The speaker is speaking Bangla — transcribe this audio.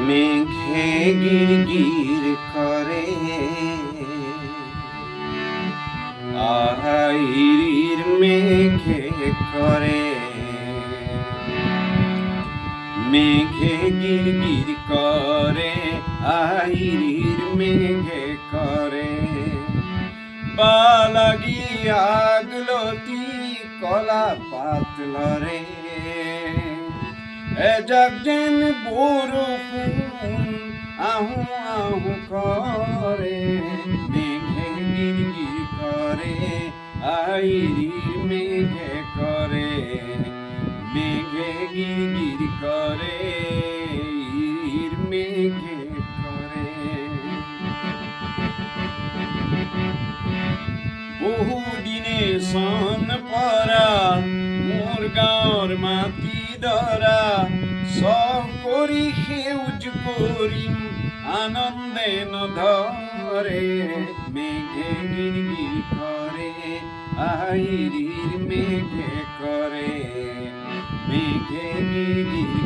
মেঘে গিরগির করে আহাইরির মেঘে করে মেঘে গিরগির করে আহাইরির মেঘে করে বালাগি আগলতি কলা পাতলরে এজাগজেন বরফুন আহু আহু করে মেঘে গিরগির করে আইরির মেঘে করে মেঘে গিরগির করে ইরির মেঘে করে বহুদিনে সন পরা মোর গাঁর মাটি ধরা সব করি সেউজ করিম আনন্দে নধরে মেঘে গিরগির করে আইরির মেঘে করে মেঘে গিরগির